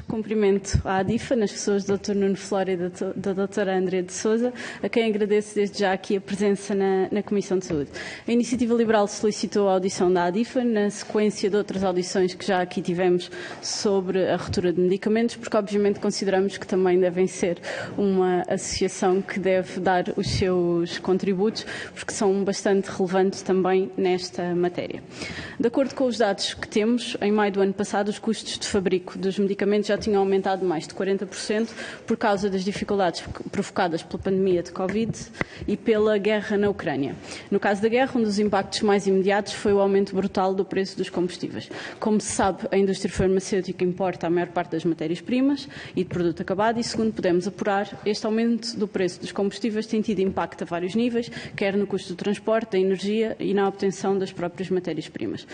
Cumprimento à ADIFA, nas pessoas do Dr. Nuno Flora e da doutora Andrea de Sousa, a quem agradeço desde já aqui a presença na Comissão de Saúde. A Iniciativa Liberal solicitou a audição da ADIFA na sequência de outras audições que já aqui tivemos sobre a ruptura de medicamentos, porque obviamente consideramos que também devem ser uma associação que deve dar os seus contributos, porque são bastante relevantes também nesta matéria. De acordo com os dados que temos, em maio do ano passado, os custos de fabrico dos medicamentos já tinham aumentado mais de 40% por causa das dificuldades provocadas pela pandemia de Covid e pela guerra na Ucrânia. No caso da guerra, um dos impactos mais imediatos foi o aumento brutal do preço dos combustíveis. Como se sabe, a indústria farmacêutica importa a maior parte das matérias-primas e de produto acabado e, segundo podemos apurar, este aumento do preço dos combustíveis tem tido impacto a vários níveis, quer no custo do transporte, da energia e na obtenção das próprias matérias-primas.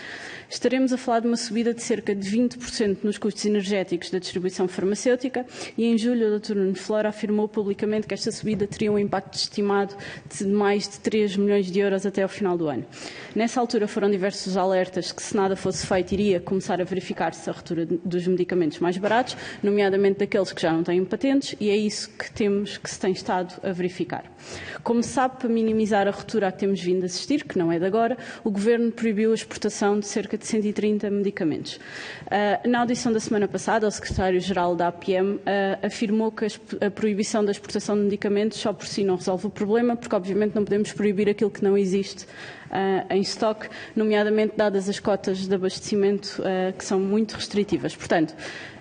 Estaremos a falar de uma subida de cerca de 20% nos custos energéticos da distribuição farmacêutica e em julho o Dr. Nuno Flora afirmou publicamente que esta subida teria um impacto estimado de mais de 3 milhões de euros até ao final do ano. Nessa altura foram diversos alertas que, se nada fosse feito, iria começar a verificar-se a ruptura dos medicamentos mais baratos, nomeadamente daqueles que já não têm patentes, e é isso que temos que se tem estado a verificar. Como se sabe, para minimizar a ruptura a que temos vindo a assistir, que não é de agora, o Governo proibiu a exportação de cerca de 130 medicamentos. Na audição da semana passada, o Secretário-Geral da APM afirmou que a proibição da exportação de medicamentos só por si não resolve o problema, porque obviamente não podemos proibir aquilo que não existe em estoque, nomeadamente dadas as cotas de abastecimento que são muito restritivas. Portanto,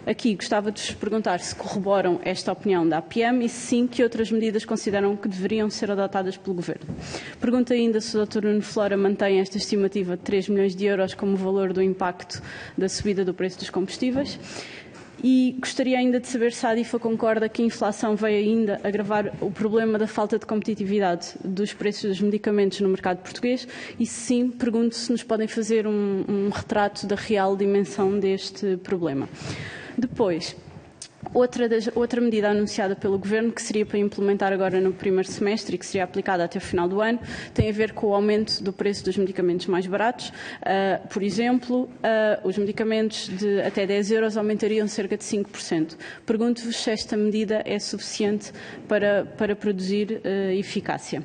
aqui gostava de vos perguntar se corroboram esta opinião da APM e, se sim, que outras medidas consideram que deveriam ser adotadas pelo Governo. Pergunto ainda se o Dr. Nuno Flora mantém esta estimativa de 3 milhões de euros como valor do impacto da subida do preço dos combustíveis. E gostaria ainda de saber se a ADIFA concorda que a inflação veio ainda agravar o problema da falta de competitividade dos preços dos medicamentos no mercado português e, se sim, pergunto se nos podem fazer um retrato da real dimensão deste problema. Depois, outra medida anunciada pelo Governo, que seria para implementar agora no primeiro semestre e que seria aplicada até o final do ano, tem a ver com o aumento do preço dos medicamentos mais baratos. Por exemplo, os medicamentos de até 10 euros aumentariam cerca de 5%. Pergunto-vos se esta medida é suficiente para produzir eficácia.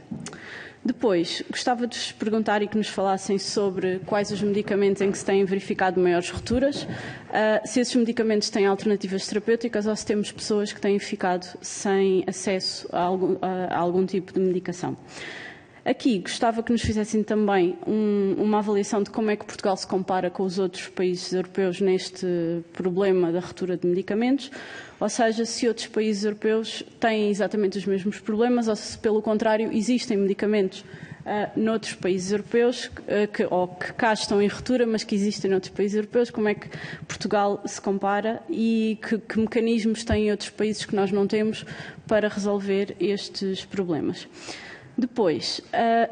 Depois, gostava de vos perguntar e que nos falassem sobre quais os medicamentos em que se têm verificado maiores rupturas, se esses medicamentos têm alternativas terapêuticas ou se temos pessoas que têm ficado sem acesso a algum tipo de medicação. Aqui gostava que nos fizessem também uma avaliação de como é que Portugal se compara com os outros países europeus neste problema da ruptura de medicamentos, ou seja, se outros países europeus têm exatamente os mesmos problemas ou se, pelo contrário, existem medicamentos noutros países europeus que cá estão em ruptura, mas que existem noutros países europeus, como é que Portugal se compara e que mecanismos têm outros países que nós não temos para resolver estes problemas. Depois,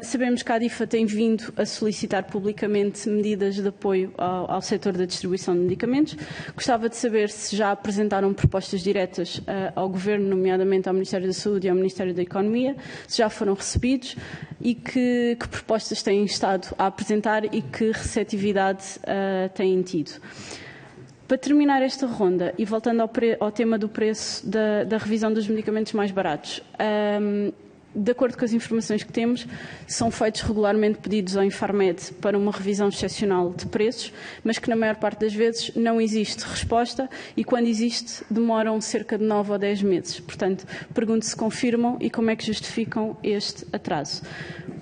sabemos que a ADIFA tem vindo a solicitar publicamente medidas de apoio ao setor da distribuição de medicamentos. Gostava de saber se já apresentaram propostas diretas ao Governo, nomeadamente ao Ministério da Saúde e ao Ministério da Economia, se já foram recebidos e que propostas têm estado a apresentar e que receptividade têm tido. Para terminar esta ronda e voltando ao tema do preço da revisão dos medicamentos mais baratos, de acordo com as informações que temos, são feitos regularmente pedidos ao Infarmed para uma revisão excepcional de preços, mas que na maior parte das vezes não existe resposta e quando existe demoram cerca de 9 ou 10 meses. Portanto, pergunto se confirmam e como é que justificam este atraso.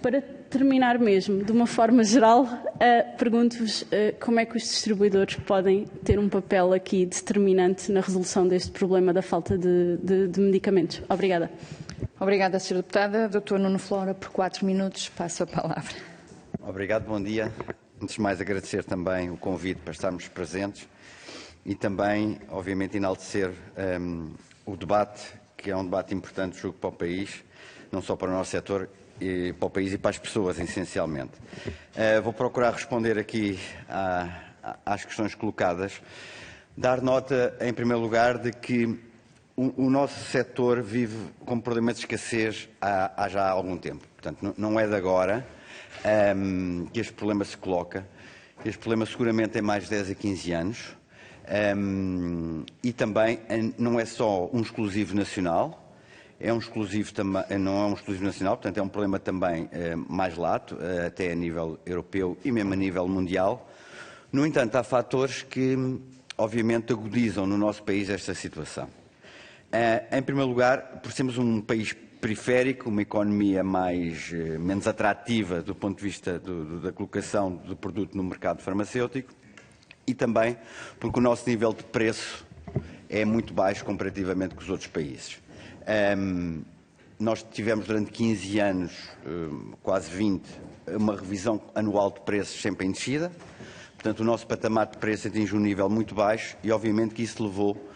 Para terminar mesmo, de uma forma geral, pergunto-vos como é que os distribuidores podem ter um papel aqui determinante na resolução deste problema da falta de medicamentos. Obrigada. Obrigada, Sra. Deputada. Dr. Nuno Flora, por 4 minutos, passo a palavra. Obrigado, bom dia. Antes de mais, agradecer também o convite para estarmos presentes e também, obviamente, enaltecer o debate, que é um debate importante, julgo, para o país, não só para o nosso setor, e para o país e para as pessoas, essencialmente. Vou procurar responder aqui às questões colocadas. Dar nota, em primeiro lugar, de que o nosso setor vive com problemas de escassez há já algum tempo. Portanto, não é de agora que este problema se coloca. Este problema seguramente tem mais de 10 a 15 anos. E também não é só um exclusivo nacional, é um exclusivo também, não é um exclusivo nacional, portanto é um problema também mais lato, até a nível europeu e mesmo a nível mundial. No entanto, há fatores que, obviamente, agudizam no nosso país esta situação. Em primeiro lugar, por sermos um país periférico, uma economia menos atrativa do ponto de vista da colocação do produto no mercado farmacêutico, e também porque o nosso nível de preço é muito baixo comparativamente com os outros países. Nós tivemos durante 15 anos, quase 20, uma revisão anual de preços sempre em descida. Portanto, o nosso patamar de preço atinge um nível muito baixo e, obviamente, que isso levou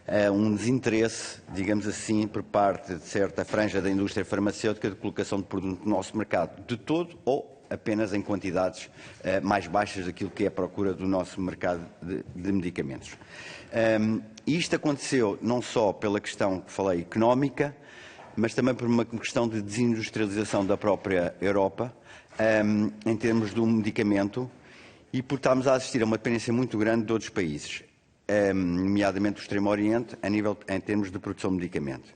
a um desinteresse, digamos assim, por parte de certa franja da indústria farmacêutica de colocação de produto no nosso mercado de todo ou apenas em quantidades mais baixas daquilo que é a procura do nosso mercado de medicamentos. E isto aconteceu não só pela questão que falei económica, mas também por uma questão de desindustrialização da própria Europa em termos do medicamento e por estarmos a assistir a uma dependência muito grande de outros países, nomeadamente do Extremo Oriente, em termos de produção de medicamento.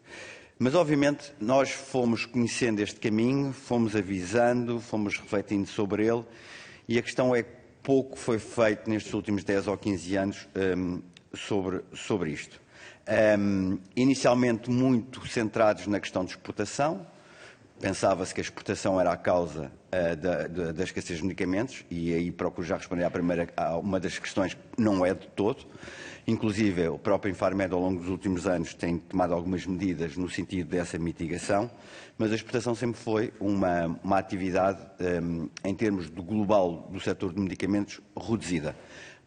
Mas, obviamente, nós fomos conhecendo este caminho, fomos avisando, fomos refletindo sobre ele e a questão é que pouco foi feito nestes últimos 10 ou 15 anos sobre isto. Inicialmente muito centrados na questão de exportação, pensava-se que a exportação era a causa da escassez de medicamentos e aí procuro já responder a uma das questões que não é de todo. Inclusive, o próprio Infarmed, ao longo dos últimos anos, tem tomado algumas medidas no sentido dessa mitigação, mas a exportação sempre foi uma atividade, em termos do global do setor de medicamentos, reduzida.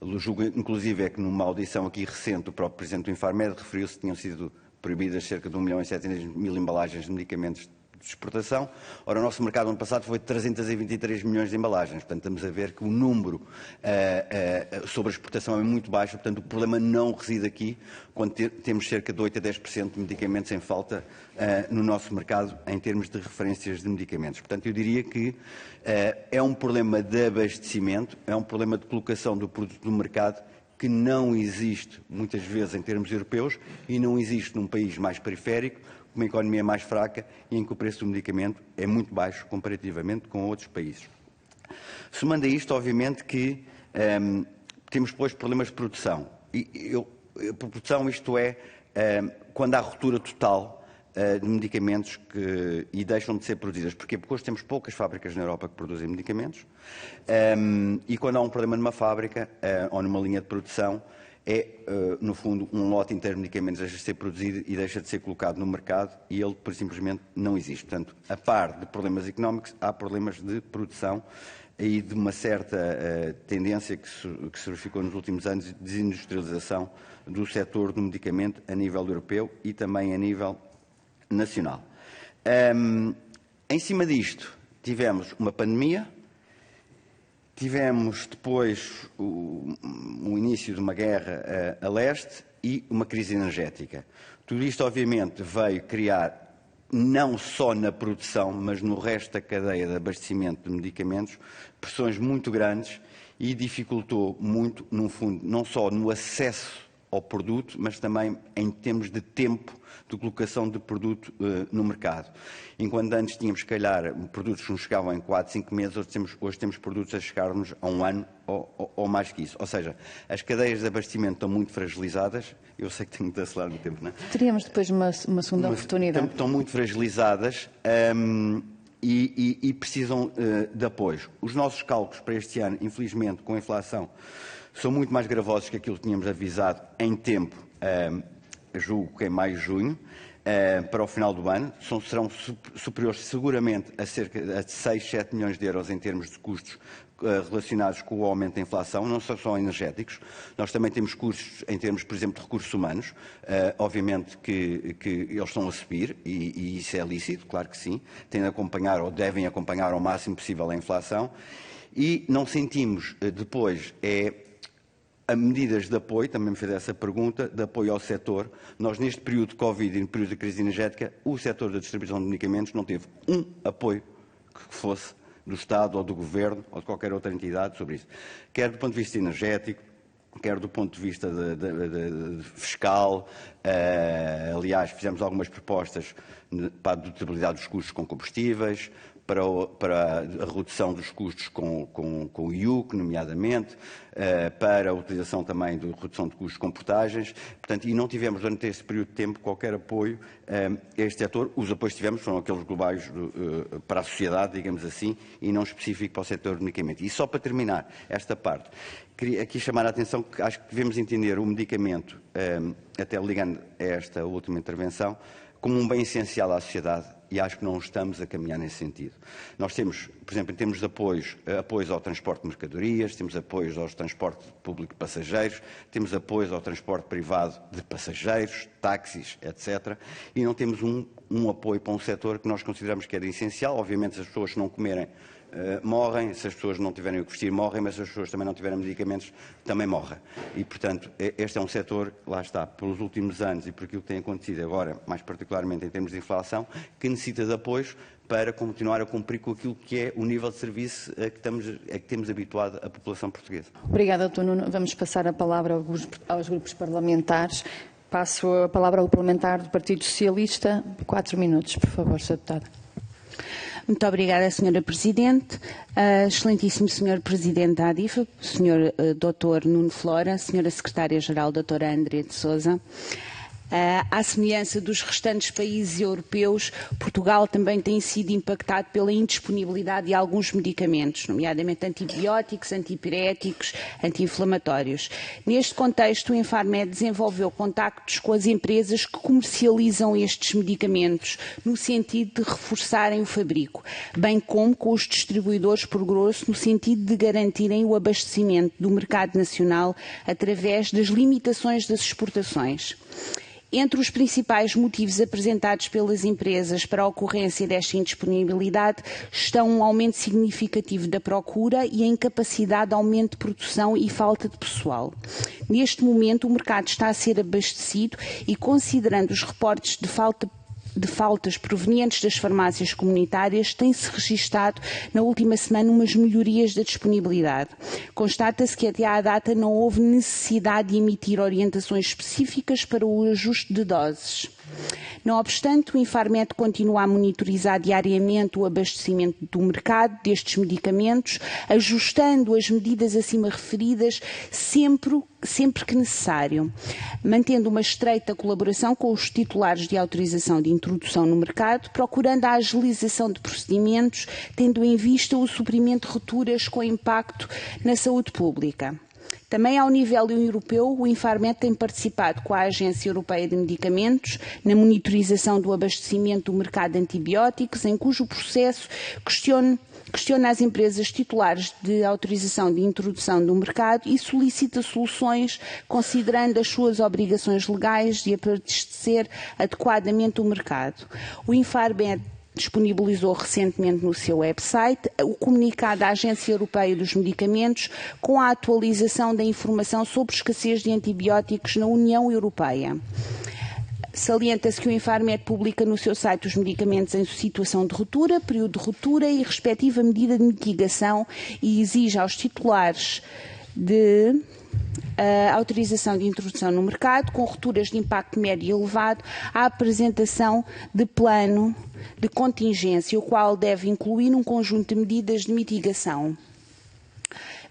O julgo, inclusive, é que numa audição aqui recente, o próprio Presidente do Infarmed referiu-se que tinham sido proibidas cerca de 1.700.000 embalagens de medicamentos de exportação. Ora, o nosso mercado ano passado foi de 323 milhões de embalagens. Portanto, estamos a ver que o número sobre a exportação é muito baixo. Portanto, o problema não reside aqui, quando temos cerca de 8 a 10% de medicamentos em falta no nosso mercado, em termos de referências de medicamentos. Portanto, eu diria que é um problema de abastecimento, é um problema de colocação do produto no mercado que não existe, muitas vezes, em termos europeus e não existe num país mais periférico, uma economia mais fraca e em que o preço do medicamento é muito baixo comparativamente com outros países. Somando a isto, obviamente, que temos depois problemas de produção. Produção, isto é, quando há ruptura total de medicamentos e deixam de ser produzidas. Porquê? Porque hoje temos poucas fábricas na Europa que produzem medicamentos e quando há um problema numa fábrica ou numa linha de produção, no fundo, um lote inteiro de medicamentos deixa de ser produzido e deixa de ser colocado no mercado e ele, por simplesmente, não existe. Portanto, a par de problemas económicos, há problemas de produção e de uma certa tendência que se verificou nos últimos anos de desindustrialização do setor do medicamento a nível europeu e também a nível nacional. Em cima disto, tivemos uma pandemia. Tivemos depois o início de uma guerra a leste e uma crise energética. Tudo isto, obviamente, veio criar, não só na produção, mas no resto da cadeia de abastecimento de medicamentos, pressões muito grandes e dificultou muito, no fundo, não só no acesso ao produto, mas também em termos de tempo de colocação de produto no mercado. Enquanto antes tínhamos, se calhar, produtos que nos chegavam em 4, 5 meses, hoje temos produtos a chegar-nos a um ano ou mais que isso. Ou seja, as cadeias de abastecimento estão muito fragilizadas. Eu sei que tenho de acelerar no tempo, não é? Teríamos depois uma segunda oportunidade. Estão muito fragilizadas e precisam de apoio. Os nossos cálculos para este ano, infelizmente, com a inflação, são muito mais gravosos que aquilo que tínhamos avisado em tempo, julgo que em maio e junho, para o final do ano. Serão superiores seguramente a cerca de 6, 7 milhões de euros em termos de custos relacionados com o aumento da inflação, não só energéticos. Nós também temos custos em termos, por exemplo, de recursos humanos. Obviamente que eles estão a subir e isso é lícito, claro que sim. Têm de acompanhar ou devem acompanhar ao máximo possível a inflação. E não sentimos depois a medidas de apoio, também me fez essa pergunta, de apoio ao setor. Nós, neste período de Covid e no período de crise energética, o setor da distribuição de medicamentos não teve um apoio que fosse do Estado ou do Governo ou de qualquer outra entidade sobre isso. Quer do ponto de vista energético, quer do ponto de vista fiscal. Aliás, fizemos algumas propostas para a dedutibilidade dos custos com combustíveis, para a redução dos custos com o IUC, nomeadamente, para a utilização também de redução de custos com portagens. Portanto, e não tivemos durante este período de tempo qualquer apoio a este setor. Os apoios que tivemos foram aqueles globais para a sociedade, digamos assim, e não específico para o setor unicamente. E só para terminar esta parte, queria aqui chamar a atenção que acho que devemos entender o medicamento, até ligando a esta última intervenção, como um bem essencial à sociedade, e acho que não estamos a caminhar nesse sentido. Nós temos, por exemplo, em termos de apoios ao transporte de mercadorias, temos apoios ao transporte público de passageiros, temos apoios ao transporte privado de passageiros, táxis, etc. E não temos um apoio para um setor que nós consideramos que é essencial. Obviamente, se as pessoas não comerem, morrem, se as pessoas não tiverem o que vestir, morrem, mas se as pessoas também não tiverem medicamentos, também morrem. E, portanto, este é um setor, lá está, pelos últimos anos e por aquilo que tem acontecido agora, mais particularmente em termos de inflação, que necessita de apoios para continuar a cumprir com aquilo que é o nível de serviço a que temos habituado a população portuguesa. Obrigada, Dr. Nuno. Vamos passar a palavra aos grupos parlamentares. Passo a palavra ao parlamentar do Partido Socialista. 4 minutos, por favor, Sr. Deputado. Muito obrigada, Sra. Presidente, excelentíssimo Sr. Presidente da ADIFA, Sr. Dr. Nuno Flora, Sra. Secretária-Geral, Dra. Andrea de Sousa. À semelhança dos restantes países europeus, Portugal também tem sido impactado pela indisponibilidade de alguns medicamentos, nomeadamente antibióticos, antipiréticos, anti-inflamatórios. Neste contexto, o Infarmed desenvolveu contactos com as empresas que comercializam estes medicamentos, no sentido de reforçarem o fabrico, bem como com os distribuidores por grosso, no sentido de garantirem o abastecimento do mercado nacional através das limitações das exportações. Entre os principais motivos apresentados pelas empresas para a ocorrência desta indisponibilidade estão um aumento significativo da procura e a incapacidade de aumento de produção e falta de pessoal. Neste momento, o mercado está a ser abastecido e, considerando os reportes de faltas provenientes das farmácias comunitárias, tem-se registado na última semana umas melhorias da disponibilidade. Constata-se que até à data não houve necessidade de emitir orientações específicas para o ajuste de doses. Não obstante, o Infarmed continua a monitorizar diariamente o abastecimento do mercado destes medicamentos, ajustando as medidas acima referidas sempre que necessário, mantendo uma estreita colaboração com os titulares de autorização de introdução no mercado, procurando a agilização de procedimentos, tendo em vista o suprimento de rupturas com impacto na saúde pública. Também ao nível europeu, o Infarmed tem participado com a Agência Europeia de Medicamentos na monitorização do abastecimento do mercado de antibióticos, em cujo processo questiona as empresas titulares de autorização de introdução do mercado e solicita soluções considerando as suas obrigações legais de abastecer adequadamente o mercado. O Infarmed disponibilizou recentemente no seu website o comunicado da Agência Europeia dos Medicamentos com a atualização da informação sobre escassez de antibióticos na União Europeia. Salienta-se que o Infarmed publica no seu site os medicamentos em situação de ruptura, período de ruptura e respectiva medida de mitigação e exige aos titulares de autorização de introdução no mercado, com rupturas de impacto médio e elevado, a apresentação de plano de contingência, o qual deve incluir um conjunto de medidas de mitigação.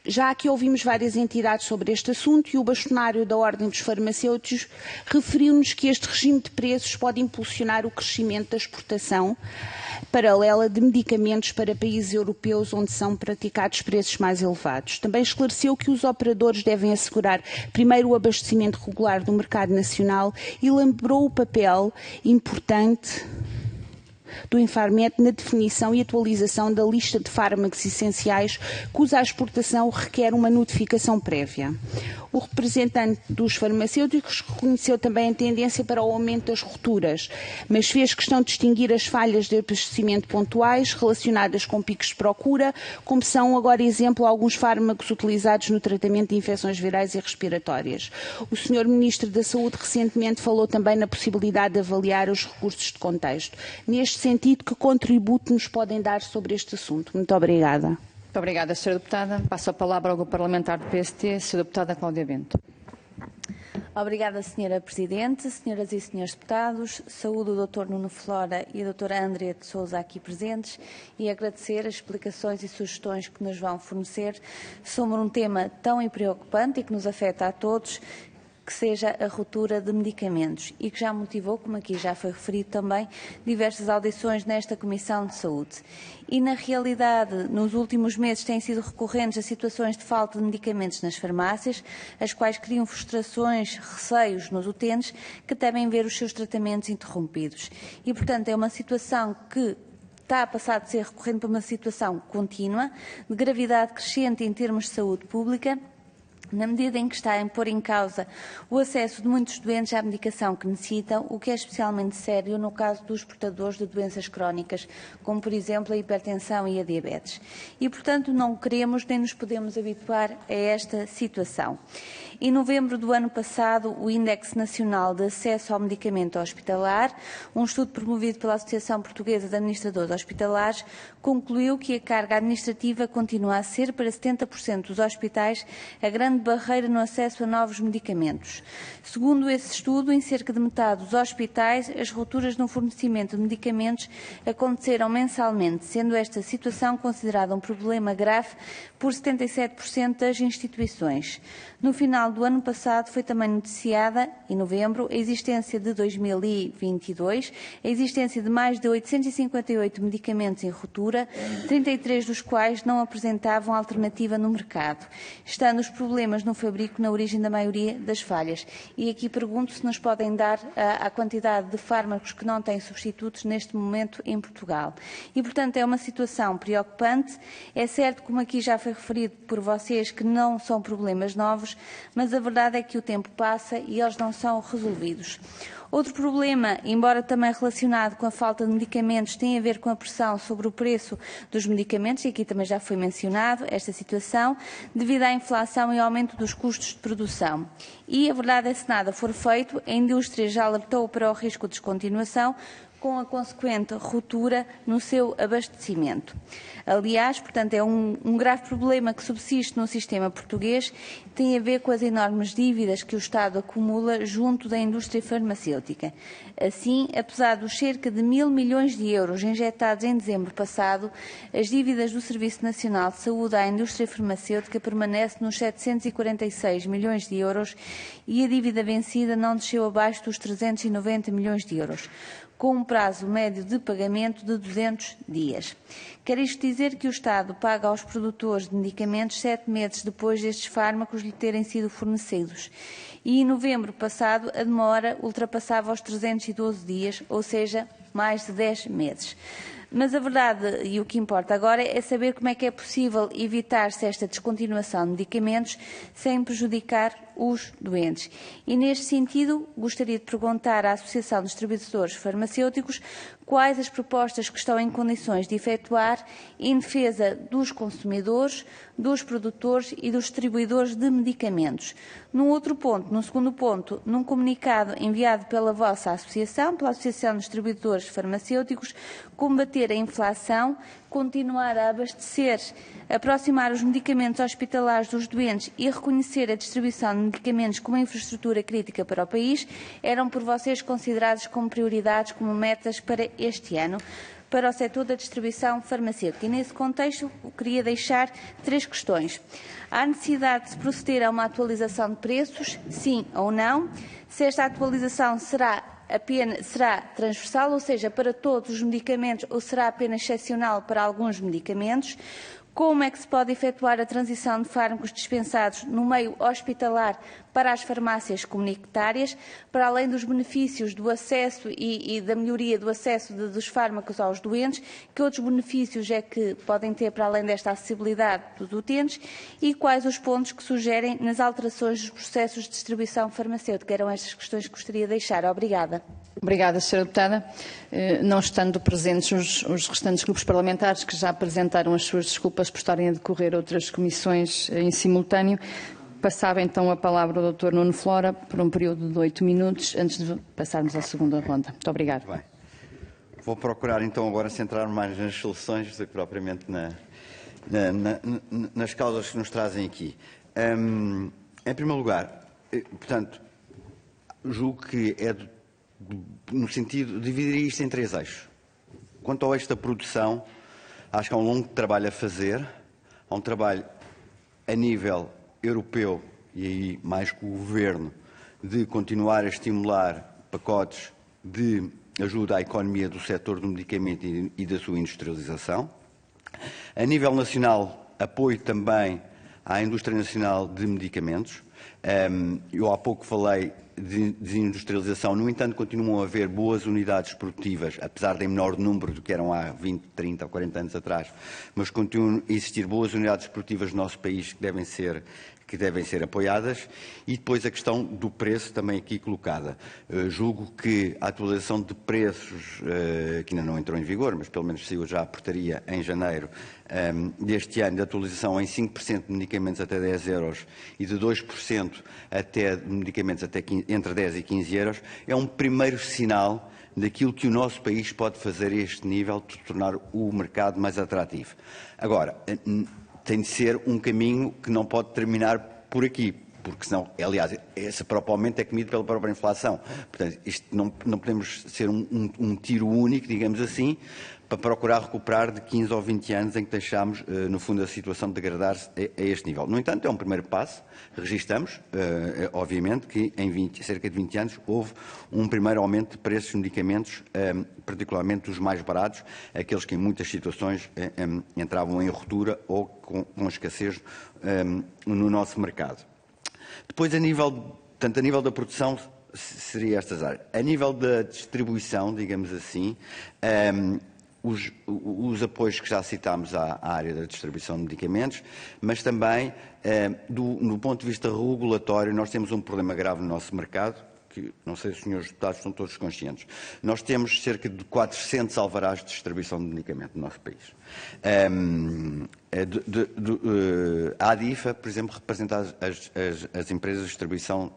Já aqui ouvimos várias entidades sobre este assunto e o bastonário da Ordem dos Farmacêuticos referiu-nos que este regime de preços pode impulsionar o crescimento da exportação paralela de medicamentos para países europeus onde são praticados preços mais elevados. Também esclareceu que os operadores devem assegurar primeiro o abastecimento regular do mercado nacional e lembrou o papel importante do Infarmed na definição e atualização da lista de fármacos essenciais cuja exportação requer uma notificação prévia. O representante dos farmacêuticos reconheceu também a tendência para o aumento das rupturas, mas fez questão de distinguir as falhas de abastecimento pontuais relacionadas com picos de procura, como são agora exemplo alguns fármacos utilizados no tratamento de infecções virais e respiratórias. O Sr. Ministro da Saúde recentemente falou também na possibilidade de avaliar os recursos de contexto. Neste sentido, que contributo nos podem dar sobre este assunto? Muito obrigada. Muito obrigada, Sra. Deputada. Passo a palavra ao Grupo Parlamentar do PST, Sra. Deputada Cláudia Bento. Obrigada, Sra. Presidente, Senhoras e Senhores Deputados. Saúdo o Dr. Nuno Flora e a Dra. Andrea de Sousa aqui presentes e agradecer as explicações e sugestões que nos vão fornecer sobre um tema tão preocupante e que nos afeta a todos, que seja a ruptura de medicamentos e que já motivou, como aqui já foi referido também, diversas audições nesta Comissão de Saúde. E, na realidade, nos últimos meses têm sido recorrentes a situações de falta de medicamentos nas farmácias, as quais criam frustrações, receios nos utentes que temem ver os seus tratamentos interrompidos. E, portanto, é uma situação que está a passar de ser recorrente para uma situação contínua, de gravidade crescente em termos de saúde pública, na medida em que está a pôr em causa o acesso de muitos doentes à medicação que necessitam, o que é especialmente sério no caso dos portadores de doenças crónicas, como, por exemplo, a hipertensão e a diabetes. E, portanto, não queremos nem nos podemos habituar a esta situação. Em novembro do ano passado, o Índice Nacional de Acesso ao Medicamento Hospitalar, um estudo promovido pela Associação Portuguesa de Administradores Hospitalares, concluiu que a carga administrativa continua a ser, para 70% dos hospitais, a grande barreira no acesso a novos medicamentos. Segundo esse estudo, em cerca de metade dos hospitais, as rupturas no fornecimento de medicamentos aconteceram mensalmente, sendo esta situação considerada um problema grave por 77% das instituições. No final do ano passado foi também noticiada, em novembro, a existência de 2022, a existência de mais de 858 medicamentos em ruptura, 33 dos quais não apresentavam alternativa no mercado, estando os problemas no fabrico na origem da maioria das falhas. E aqui pergunto se nos podem dar a quantidade de fármacos que não têm substitutos neste momento em Portugal. E, portanto, é uma situação preocupante. É certo, como aqui já foi referido por vocês, que não são problemas novos, mas a verdade é que o tempo passa e eles não são resolvidos. Outro problema, embora também relacionado com a falta de medicamentos, tem a ver com a pressão sobre o preço dos medicamentos, e aqui também já foi mencionado esta situação, devido à inflação e ao aumento dos custos de produção. E a verdade é que, se nada for feito, a indústria já alertou para o risco de descontinuação, com a consequente ruptura no seu abastecimento. Aliás, portanto, é um grave problema que subsiste no sistema português, tem a ver com as enormes dívidas que o Estado acumula junto da indústria farmacêutica. Assim, apesar dos cerca de 1.000 milhões de euros injetados em dezembro passado, as dívidas do Serviço Nacional de Saúde à indústria farmacêutica permanecem nos 746 milhões de euros e a dívida vencida não desceu abaixo dos 390 milhões de euros, com um prazo médio de pagamento de 200 dias. Quer isto dizer que o Estado paga aos produtores de medicamentos 7 meses depois destes fármacos lhe terem sido fornecidos. E em novembro passado a demora ultrapassava os 312 dias, ou seja, mais de 10 meses. Mas a verdade, e o que importa agora, é saber como é que é possível evitar-se esta descontinuação de medicamentos sem prejudicar os doentes. E, neste sentido, gostaria de perguntar à Associação de Distribuidores Farmacêuticos quais as propostas que estão em condições de efetuar em defesa dos consumidores, dos produtores e dos distribuidores de medicamentos. No segundo ponto, num comunicado enviado pela vossa associação, pela Associação de Distribuidores Farmacêuticos, combater a inflação, continuar a abastecer, aproximar os medicamentos hospitalares dos doentes e reconhecer a distribuição de medicamentos como infraestrutura crítica para o país, eram por vocês considerados como prioridades, como metas para este ano, para o setor da distribuição farmacêutica. E, nesse contexto, queria deixar 3 questões. Há necessidade de se proceder a uma atualização de preços? Sim ou não? Se esta atualização será transversal, ou seja, para todos os medicamentos, ou será apenas excepcional para alguns medicamentos? Como é que se pode efetuar a transição de fármacos dispensados no meio hospitalar para as farmácias comunitárias, para além dos benefícios do acesso e da melhoria do acesso dos fármacos aos doentes, que outros benefícios é que podem ter para além desta acessibilidade dos utentes, e quais os pontos que sugerem nas alterações dos processos de distribuição farmacêutica? Eram estas questões que gostaria de deixar. Obrigada. Obrigada, Sra. Deputada. Não estando presentes os restantes grupos parlamentares que já apresentaram as suas desculpas por estarem a decorrer outras comissões em simultâneo, passava então a palavra ao Dr. Nuno Flora por um período de 8 minutos, antes de passarmos à segunda ronda. Muito obrigado. Bem, vou procurar então agora centrar-me mais nas soluções do que propriamente nas causas que nos trazem aqui. Em primeiro lugar, portanto, julgo que no sentido, dividiria isto em 3 eixos. Quanto ao eixo da produção, acho que há um longo trabalho a fazer, há um trabalho a nível europeu, e aí mais com o Governo, de continuar a estimular pacotes de ajuda à economia do setor do medicamento e da sua industrialização. A nível nacional, apoio também à indústria nacional de medicamentos. Eu há pouco falei de desindustrialização, no entanto continuam a haver boas unidades produtivas, apesar de menor número do que eram há 20, 30 ou 40 anos atrás, mas continuam a existir boas unidades produtivas no nosso país que devem ser apoiadas, e depois a questão do preço também aqui colocada. Julgo que a atualização de preços, que ainda não entrou em vigor, mas pelo menos saiu já a portaria em janeiro deste ano, de atualização em 5% de medicamentos até 10 euros e de 2% até de medicamentos até entre 10 e 15 euros, é um primeiro sinal daquilo que o nosso país pode fazer a este nível de tornar o mercado mais atrativo. Agora, tem de ser um caminho que não pode terminar por aqui, porque senão, aliás, esse próprio aumento é comido pela própria inflação. Portanto, isto não podemos ser um tiro único, digamos assim, para procurar recuperar de 15 ou 20 anos em que deixámos, no fundo, a situação degradar-se a este nível. No entanto, é um primeiro passo. Registamos, obviamente, que em cerca de 20 anos houve um primeiro aumento de preços de medicamentos, particularmente os mais baratos, aqueles que em muitas situações entravam em ruptura ou com escassez no nosso mercado. Depois, a nível da produção, seria estas áreas. A nível da distribuição, digamos assim, os apoios que já citámos à área da distribuição de medicamentos, mas também, do ponto de vista regulatório, nós temos um problema grave no nosso mercado, que não sei se os senhores deputados estão todos conscientes. Nós temos cerca de 400 alvarás de distribuição de medicamento no nosso país. A ADIFA, por exemplo, representa as empresas de distribuição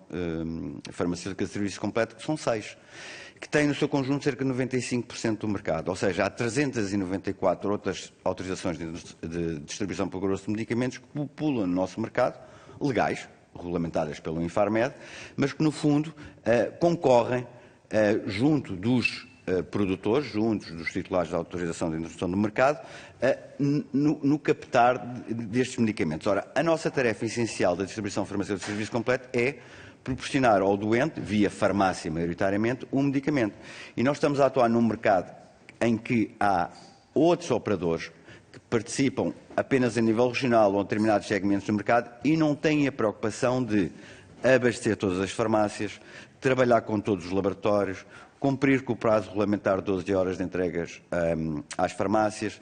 farmacêutica de serviço completo, que são 6, que têm no seu conjunto cerca de 95% do mercado. Ou seja, há 394 outras autorizações de distribuição por grosso de medicamentos que populam no nosso mercado, legais, regulamentadas pelo Infarmed, mas que, no fundo, concorrem junto dos produtores, juntos dos titulares da autorização de introdução do mercado, no captar destes medicamentos. Ora, a nossa tarefa essencial da distribuição farmacêutica de serviço completo é proporcionar ao doente, via farmácia maioritariamente, um medicamento. E nós estamos a atuar num mercado em que há outros operadores que participam apenas a nível regional ou em determinados segmentos do mercado e não têm a preocupação de abastecer todas as farmácias, trabalhar com todos os laboratórios, cumprir com o prazo regulamentar de 12 horas de entregas às farmácias,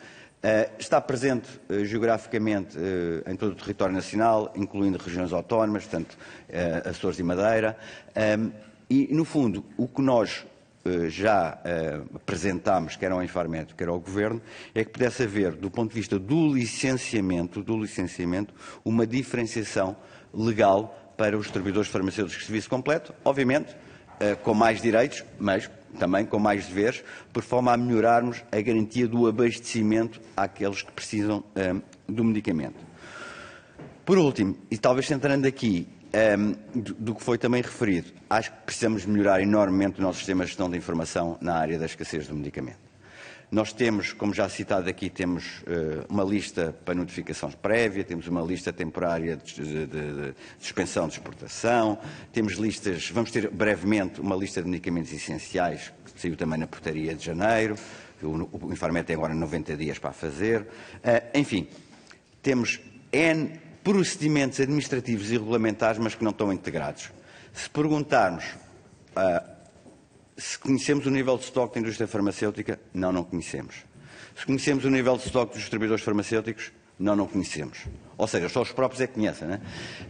está presente geograficamente em todo o território nacional, incluindo regiões autónomas, portanto, Açores e Madeira, e, no fundo, o que nós já apresentámos, quer ao Infarmed, quer ao Governo, é que pudesse haver, do ponto de vista do licenciamento, uma diferenciação legal para os distribuidores farmacêuticos de serviço completo, obviamente com mais direitos, mas também com mais deveres, por forma a melhorarmos a garantia do abastecimento àqueles que precisam do medicamento. Por último, e talvez centrando aqui do que foi também referido, acho que precisamos melhorar enormemente o nosso sistema de gestão de informação na área da escassez do medicamento. Nós temos, como já citado aqui, temos uma lista para notificações prévia, temos uma lista temporária de suspensão de exportação, temos listas, vamos ter brevemente uma lista de medicamentos essenciais, que saiu também na portaria de janeiro, o Infarmed tem agora 90 dias para fazer. Enfim, temos N procedimentos administrativos e regulamentares, mas que não estão integrados. Se perguntarmos se conhecemos o nível de estoque da indústria farmacêutica, não conhecemos. Se conhecemos o nível de estoque dos distribuidores farmacêuticos, não conhecemos. Ou seja, só os próprios é que conhecem, né?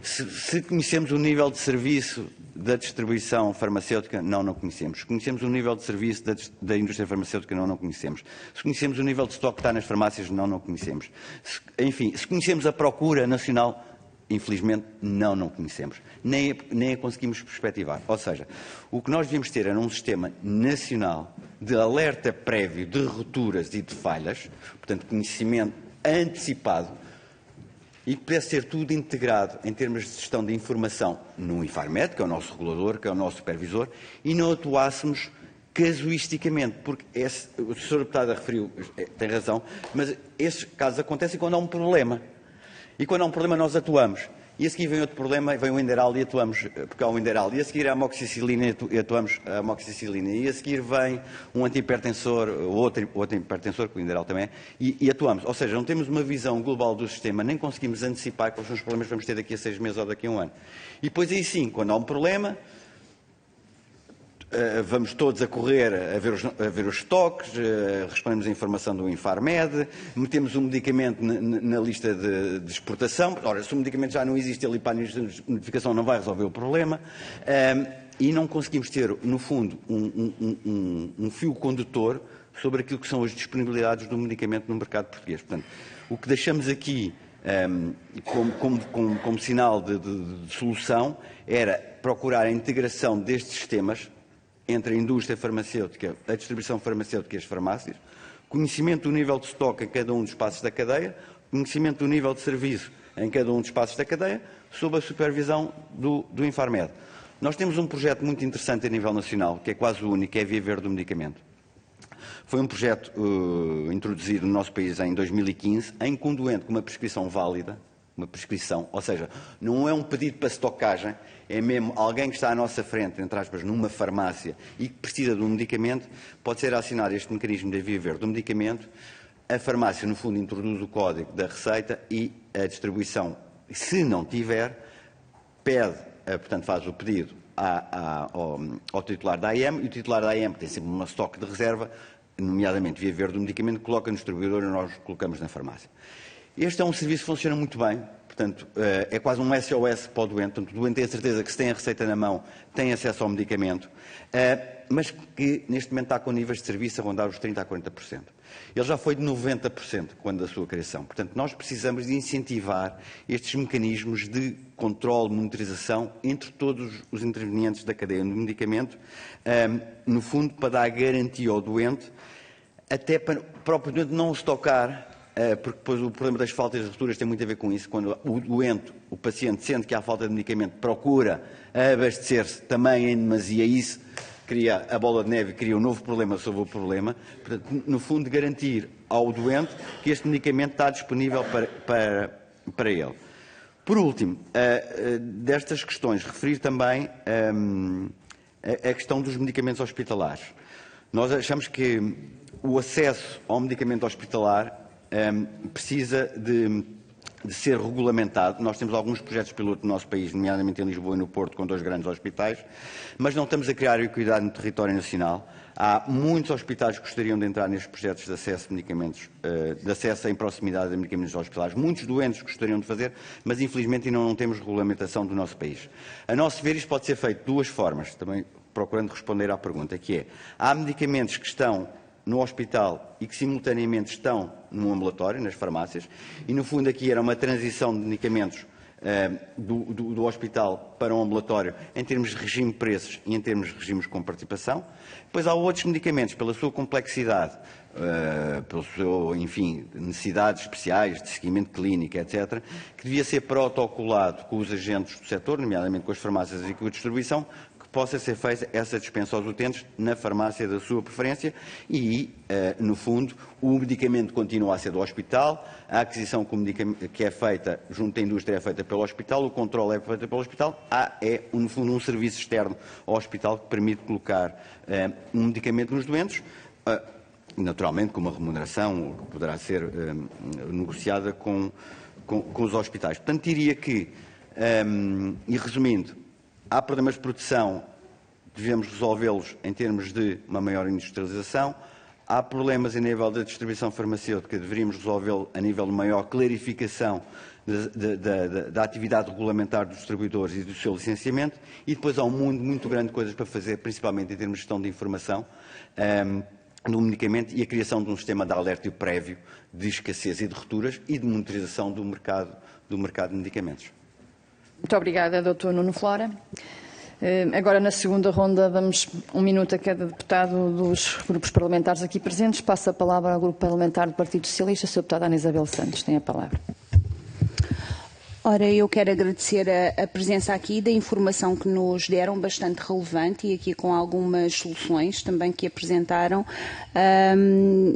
Se conhecemos o nível de serviço da distribuição farmacêutica, não conhecemos. Se conhecemos o nível de serviço da indústria farmacêutica, não conhecemos. Se conhecemos o nível de estoque que está nas farmácias, não conhecemos. Enfim, se conhecemos a procura nacional, infelizmente, não conhecemos. Nem a conseguimos perspectivar. Ou seja, o que nós devíamos ter era um sistema nacional de alerta prévio de rupturas e de falhas, portanto, conhecimento antecipado, e que pudesse ser tudo integrado em termos de gestão de informação no Infarmed, que é o nosso regulador, que é o nosso supervisor, e não atuássemos casuisticamente, porque o Sr. Deputado referiu, tem razão, mas esses casos acontecem quando há um problema. E quando há um problema nós atuamos. E a seguir vem outro problema, vem o Enderal e atuamos, porque há um Enderal. E a seguir a amoxicilina e atuamos a amoxicilina. E a seguir vem um antihipertensor, outro hipertensor, que o Enderal também é, e atuamos. Ou seja, não temos uma visão global do sistema, nem conseguimos antecipar quais são os problemas que vamos ter daqui a 6 meses ou daqui a um ano. E depois aí sim, quando há um problema, vamos todos a correr a ver os estoques, respondemos a informação do Infarmed, metemos um medicamento na lista de exportação. Ora, se o medicamento já não existe ali para a notificação, não vai resolver o problema. E não conseguimos ter, no fundo, um fio condutor sobre aquilo que são as disponibilidades do medicamento no mercado português. Portanto, o que deixamos aqui como sinal de solução era procurar a integração destes sistemas entre a indústria farmacêutica, a distribuição farmacêutica e as farmácias, conhecimento do nível de estoque em cada um dos passos da cadeia, conhecimento do nível de serviço em cada um dos passos da cadeia, sob a supervisão do Infarmed. Nós temos um projeto muito interessante a nível nacional, que é quase o único, que é a Via Verde do Medicamento. Foi um projeto introduzido no nosso país em 2015, em que um doente com uma prescrição válida, uma prescrição, ou seja, não é um pedido para estocagem, é mesmo alguém que está à nossa frente, entre aspas, numa farmácia e que precisa de um medicamento, pode ser acionado este mecanismo da Via Verde do medicamento, a farmácia, no fundo, introduz o código da receita e a distribuição, se não tiver, pede, portanto, faz o pedido ao titular da AM, e o titular da AM, que tem sempre um estoque de reserva, nomeadamente Via Verde do medicamento, coloca no distribuidor e nós colocamos na farmácia. Este é um serviço que funciona muito bem, portanto, é quase um SOS para o doente. Portanto, o doente tem a certeza que, se tem a receita na mão, tem acesso ao medicamento, mas que neste momento está com níveis de serviço a rondar os 30% a 40%. Ele já foi de 90% quando da sua criação. Portanto, nós precisamos de incentivar estes mecanismos de controle, monitorização entre todos os intervenientes da cadeia do medicamento, no fundo, para dar garantia ao doente, até para o próprio doente não estocar, porque depois o problema das faltas e das rupturas tem muito a ver com isso. Quando o doente, o paciente, sente que há falta de medicamento, procura abastecer-se também em demasia, isso cria a bola de neve, cria um novo problema sobre o problema. Portanto, no fundo, garantir ao doente que este medicamento está disponível para ele. Por último, destas questões, referir também a questão dos medicamentos hospitalares. Nós achamos que o acesso ao medicamento hospitalar precisa de ser regulamentado. Nós temos alguns projetos piloto no nosso país, nomeadamente em Lisboa e no Porto, com 2 grandes hospitais, mas não estamos a criar equidade no território nacional. Há muitos hospitais que gostariam de entrar nestes projetos de acesso a medicamentos, de acesso em proximidade a medicamentos hospitalares. Muitos doentes gostariam de fazer, mas infelizmente ainda não temos regulamentação do nosso país. A nosso ver, isto pode ser feito de 2 formas, também procurando responder à pergunta, que é: há medicamentos que estão no hospital e que simultaneamente estão no ambulatório, nas farmácias, e no fundo aqui era uma transição de medicamentos do hospital para o ambulatório em termos de regime de preços e em termos de regimes com participação. Depois há outros medicamentos, pela sua complexidade, pelo seu, enfim, necessidades especiais de seguimento clínico, etc., que devia ser protocolado com os agentes do setor, nomeadamente com as farmácias e com a distribuição, possa ser feita essa dispensa aos utentes na farmácia da sua preferência e, no fundo, o medicamento continua a ser do hospital, a aquisição que é feita junto à indústria é feita pelo hospital, o controle é feito pelo hospital, no fundo, um serviço externo ao hospital que permite colocar um medicamento nos doentes, naturalmente com uma remuneração que poderá ser negociada com os hospitais. Portanto, diria que, e resumindo, há problemas de produção, devemos resolvê-los em termos de uma maior industrialização. Há problemas a nível da distribuição farmacêutica, deveríamos resolvê-lo a nível de maior clarificação da atividade regulamentar dos distribuidores e do seu licenciamento. E depois há um mundo muito grande de coisas para fazer, principalmente em termos de gestão de informação no medicamento e a criação de um sistema de alerta prévio de escassez e de rupturas e de monitorização do mercado de medicamentos. Muito obrigada, Dr. Nuno Flora. Agora, na segunda ronda, damos 1 minuto a cada deputado dos grupos parlamentares aqui presentes. Passo a palavra ao Grupo Parlamentar do Partido Socialista, a Sra. Deputada Ana Isabel Santos. Tem a palavra. Ora, eu quero agradecer a presença aqui da informação que nos deram, bastante relevante, e aqui com algumas soluções também que apresentaram.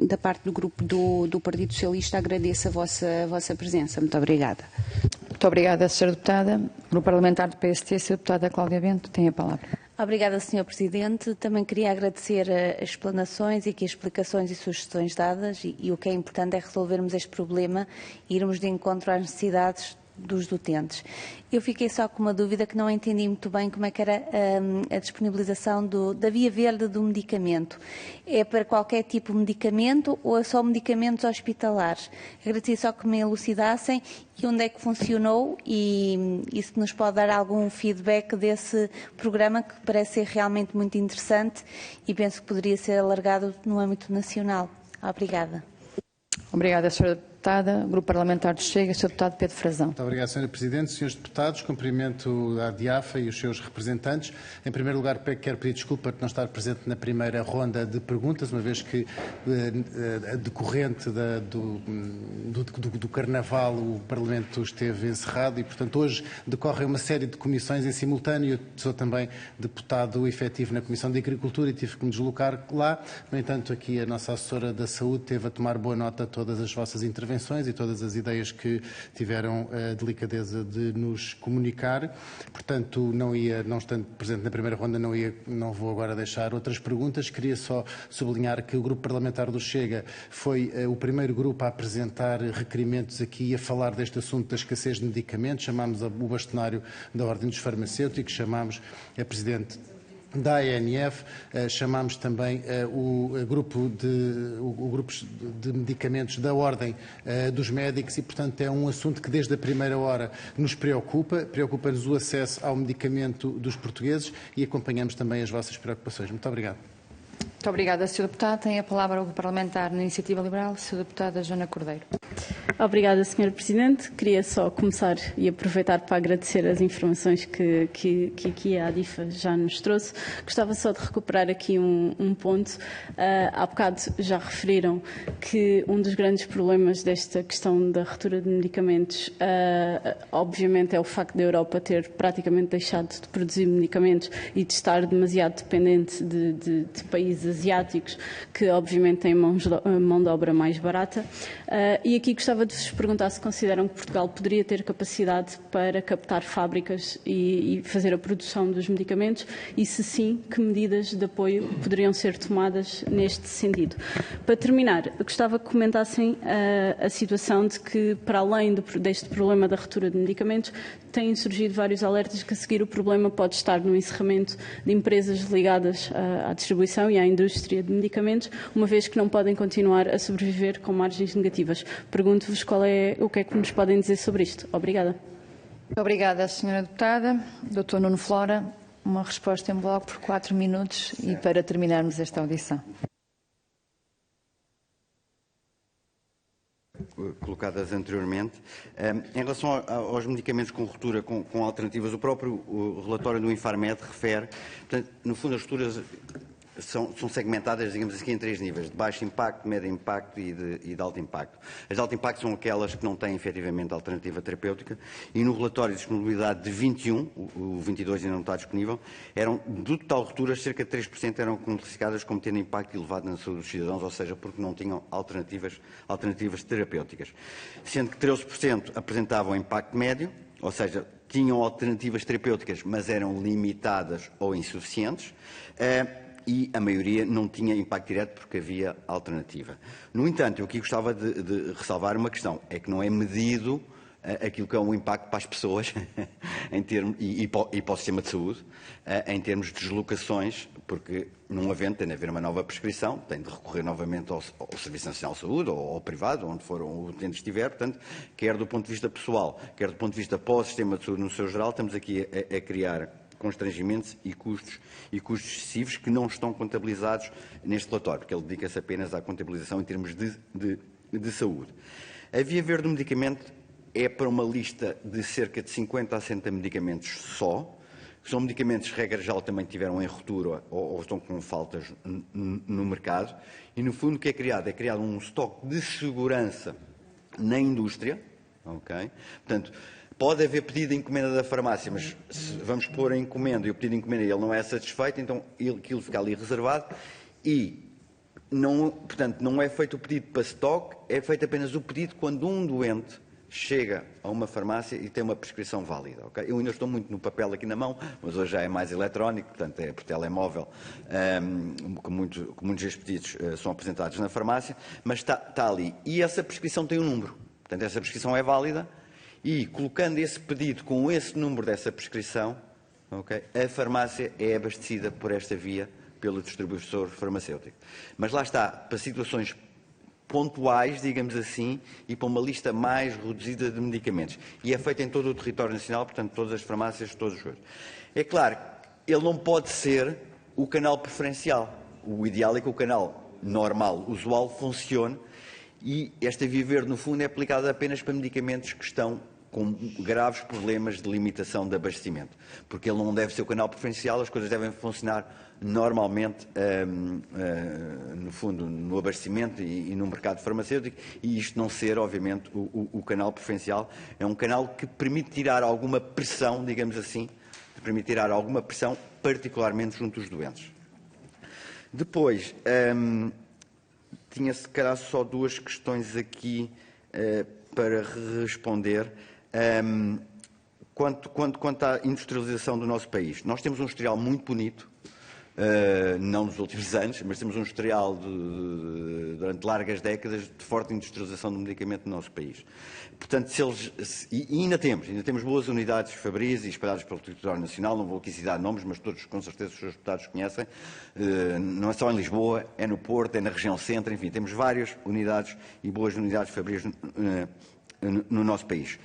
Da parte do grupo do Partido Socialista, agradeço a vossa presença. Muito obrigada. Muito obrigada, Sra. Deputada. Grupo Parlamentar do PST, Sra. Deputada Cláudia Bento, tem a palavra. Obrigada, Sr. Presidente. Também queria agradecer as explanações e aqui as explicações e sugestões dadas, e o que é importante é resolvermos este problema e irmos de encontro às necessidades dos utentes. Eu fiquei só com uma dúvida que não entendi muito bem como é que era a disponibilização da via verde do medicamento. É para qualquer tipo de medicamento ou é só medicamentos hospitalares? Agradecia só que me elucidassem e onde é que funcionou e se nos pode dar algum feedback desse programa, que parece ser realmente muito interessante e penso que poderia ser alargado no âmbito nacional. Obrigada. Obrigada, Sra. Deputada. Grupo Parlamentar do Chega, Sr. Deputado Pedro Frazão. Muito obrigado, Sra. Presidente. Senhores Deputados, cumprimento a DIAFA e os seus representantes. Em primeiro lugar, quero pedir desculpa por não estar presente na primeira ronda de perguntas, uma vez que, decorrente do Carnaval, o Parlamento esteve encerrado e, portanto, hoje decorre uma série de comissões em simultâneo. Eu sou também deputado efetivo na Comissão de Agricultura e tive que me deslocar lá. No entanto, aqui a nossa assessora da Saúde teve a tomar boa nota de todas as vossas intervenções e todas as ideias que tiveram a delicadeza de nos comunicar. Portanto, não estando presente na primeira ronda, não vou agora deixar outras perguntas. Queria só sublinhar que o Grupo Parlamentar do Chega foi o primeiro grupo a apresentar requerimentos aqui e a falar deste assunto da escassez de medicamentos. Chamámos o bastonário da Ordem dos Farmacêuticos, chamámos a Presidente da ANF, chamámos também o grupo de medicamentos da Ordem dos Médicos e, portanto, é um assunto que desde a primeira hora nos preocupa-nos o acesso ao medicamento dos portugueses e acompanhamos também as vossas preocupações. Muito obrigado. Muito obrigada, Sr. Deputado. Tem a palavra o Grupo Parlamentar na Iniciativa Liberal, Sra. Deputada Joana Cordeiro. Obrigada, Sr. Presidente. Queria só começar e aproveitar para agradecer as informações que aqui a ADIFA já nos trouxe. Gostava só de recuperar aqui um ponto. Há bocado já referiram que um dos grandes problemas desta questão da ruptura de medicamentos, obviamente, é o facto da Europa ter praticamente deixado de produzir medicamentos e de estar demasiado dependente de países asiáticos que, obviamente, têm mão de obra mais barata. E aqui gostava de vos perguntar se consideram que Portugal poderia ter capacidade para captar fábricas e fazer a produção dos medicamentos e, se sim, que medidas de apoio poderiam ser tomadas neste sentido. Para terminar, eu gostava que comentassem a situação de que, para além deste problema da ruptura de medicamentos, têm surgido vários alertas que a seguir o problema pode estar no encerramento de empresas ligadas à distribuição e à indústria de medicamentos, uma vez que não podem continuar a sobreviver com margens negativas. Pergunto-vos o que é que nos podem dizer sobre isto. Obrigada. Muito obrigada, Sra. Deputada. Dr. Nuno Flora, uma resposta em bloco por 4 minutos e para terminarmos esta audição. Colocadas anteriormente. Em relação aos medicamentos com ruptura com alternativas, o próprio relatório do Infarmed refere, portanto, no fundo as rupturas são segmentadas, digamos assim, em 3 níveis, de baixo impacto, médio impacto e de alto impacto. As de alto impacto são aquelas que não têm efetivamente alternativa terapêutica e no relatório de disponibilidade de 21, o 22 ainda não está disponível, do total de rupturas, cerca de 3% eram classificadas como tendo impacto elevado na saúde dos cidadãos, ou seja, porque não tinham alternativas terapêuticas. Sendo que 13% apresentavam impacto médio, ou seja, tinham alternativas terapêuticas, mas eram limitadas ou insuficientes, e a maioria não tinha impacto direto porque havia alternativa. No entanto, eu aqui gostava de ressalvar uma questão, é que não é medido aquilo que é um impacto para as pessoas e para o sistema de saúde, em termos de deslocações, porque num evento tem de haver uma nova prescrição, tem de recorrer novamente ao Serviço Nacional de Saúde ou ao privado, onde for o utente estiver, portanto, quer do ponto de vista pessoal, quer do ponto de vista para o sistema de saúde no seu geral, estamos aqui a criar constrangimentos e custos excessivos que não estão contabilizados neste relatório, porque ele dedica-se apenas à contabilização em termos de saúde. A via verde do medicamento é para uma lista de cerca de 50 a 60 medicamentos só, que são medicamentos que, regra geral, também tiveram em ruptura ou estão com faltas no mercado, e no fundo o que é criado? É criado um estoque de segurança na indústria, ok? Portanto, Pode haver pedido de encomenda da farmácia, mas se vamos pôr a encomenda e o pedido de encomenda ele não é satisfeito, então aquilo fica ali reservado e, portanto, não é feito o pedido para stock, é feito apenas o pedido quando um doente chega a uma farmácia e tem uma prescrição válida. Okay? Eu ainda estou muito no papel aqui na mão, mas hoje já é mais eletrónico, portanto é por telemóvel, que muitos destes pedidos são apresentados na farmácia, mas está ali. E essa prescrição tem um número, portanto essa prescrição é válida e colocando esse pedido com esse número dessa prescrição, okay, a farmácia é abastecida por esta via pelo distribuidor farmacêutico. Mas lá está, para situações pontuais, digamos assim, e para uma lista mais reduzida de medicamentos. E é feito em todo o território nacional, portanto, todas as farmácias, todos os coisas. É claro, ele não pode ser o canal preferencial. O ideal é que o canal normal, usual, funcione e esta via verde, no fundo, é aplicada apenas para medicamentos que estão com graves problemas de limitação de abastecimento. Porque ele não deve ser o canal preferencial, as coisas devem funcionar normalmente, no fundo, no abastecimento e no mercado farmacêutico, e isto não ser, obviamente, o canal preferencial. É um canal que permite tirar alguma pressão, digamos assim, particularmente junto dos doentes. Depois, tinha se calhar só duas questões aqui para responder. Quanto à industrialização do nosso país, nós temos um historial muito bonito, não nos últimos anos, mas temos um historial durante largas décadas de forte industrialização do medicamento no nosso país. Portanto, e ainda temos boas unidades fabris e espalhadas pelo território nacional, não vou aqui citar nomes, mas todos com certeza os seus deputados conhecem, não é só em Lisboa, é no Porto, é na região centro, enfim, temos várias unidades e boas unidades fabris no nosso país.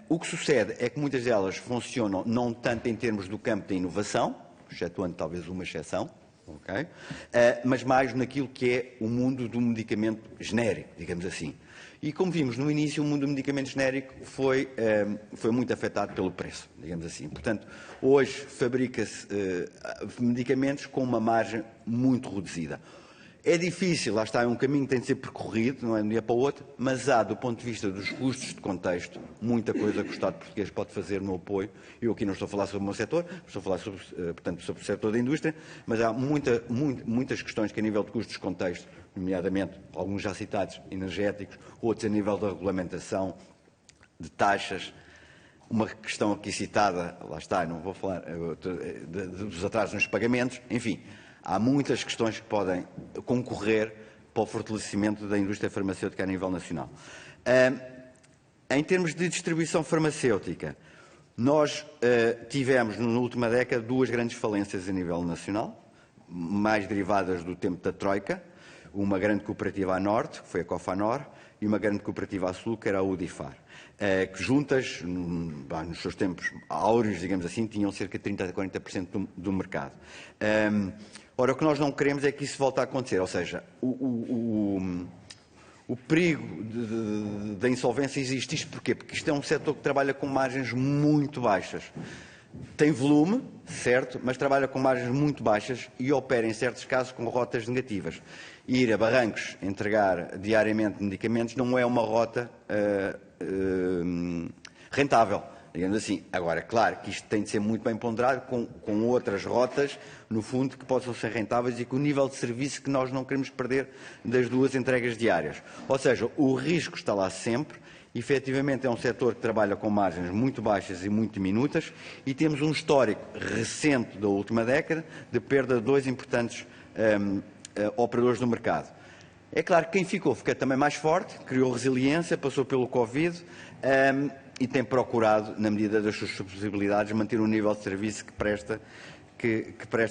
O que sucede é que muitas delas funcionam não tanto em termos do campo da inovação, excetuando talvez uma exceção, okay? Mas mais naquilo que é o mundo do medicamento genérico, digamos assim. E como vimos no início, o mundo do medicamento genérico foi muito afetado pelo preço, digamos assim. Portanto, hoje fabrica-se medicamentos com uma margem muito reduzida. É difícil, lá está, é um caminho que tem de ser percorrido, não é de um dia para o outro, mas há, do ponto de vista dos custos de contexto, muita coisa que o Estado português pode fazer no apoio. Eu aqui não estou a falar sobre o meu setor, estou a falar sobre, portanto, sobre o setor da indústria, mas há muitas questões que a nível de custos de contexto, nomeadamente alguns já citados, energéticos, outros a nível da regulamentação, de taxas. Uma questão aqui citada, lá está, não vou falar, dos atrasos nos pagamentos, enfim. Há muitas questões que podem concorrer para o fortalecimento da indústria farmacêutica a nível nacional. Em termos de distribuição farmacêutica, nós tivemos, na última década, duas grandes falências a nível nacional, mais derivadas do tempo da Troika, uma grande cooperativa a norte, que foi a Cofanor, e uma grande cooperativa a sul, que era a Udifar, que juntas, nos seus tempos áureos, digamos assim, tinham cerca de 30% a 40% do mercado. Ora, o que nós não queremos é que isso volte a acontecer, ou seja, o perigo da insolvência existe. Isto porquê? Porque isto é um setor que trabalha com margens muito baixas. Tem volume, certo, mas trabalha com margens muito baixas e opera, em certos casos, com rotas negativas. Ir a Barrancos entregar diariamente medicamentos não é uma rota rentável, digamos assim. Agora, claro que isto tem de ser muito bem ponderado com outras rotas, no fundo, que possam ser rentáveis e com o nível de serviço que nós não queremos perder das duas entregas diárias. Ou seja, o risco está lá sempre. Efetivamente é um setor que trabalha com margens muito baixas e muito diminutas e temos um histórico recente da última década de perda de dois importantes operadores do mercado. É claro que quem ficou fica também mais forte, criou resiliência, passou pelo Covid e tem procurado, na medida das suas possibilidades, manter o nível de serviço que presta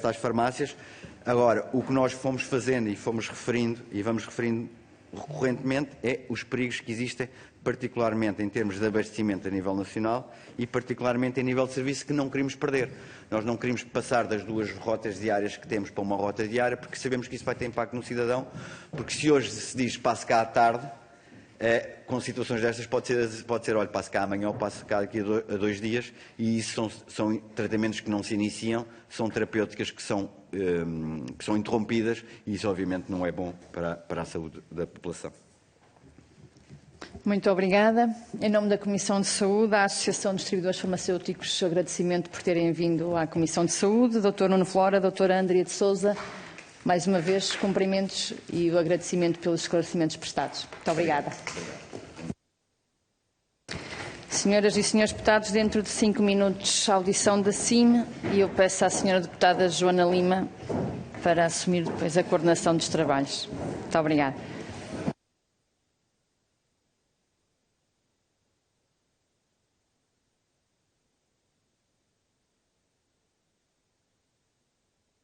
às farmácias. Agora, o que nós fomos fazendo e fomos referindo e vamos referindo recorrentemente é os perigos que existem, particularmente em termos de abastecimento a nível nacional e particularmente a nível de serviço, que não queremos perder. Nós não queremos passar das duas rotas diárias que temos para uma rota diária, porque sabemos que isso vai ter impacto no cidadão, porque se hoje se diz passe cá à tarde, com situações destas pode ser olha, passe cá amanhã ou passe cá daqui a 2 dias, e isso são tratamentos que não se iniciam, são terapêuticas que são interrompidas, e isso obviamente não é bom para a saúde da população. Muito obrigada. Em nome da Comissão de Saúde, à Associação de Distribuidores Farmacêuticos, agradecimento por terem vindo à Comissão de Saúde. Dr. Nuno Flora, doutora Andrea de Sousa, mais uma vez, cumprimentos e o agradecimento pelos esclarecimentos prestados. Muito obrigada. Senhoras e senhores deputados, dentro de 5 minutos, a audição da CIM, e eu peço à senhora deputada Joana Lima para assumir depois a coordenação dos trabalhos. Muito obrigada.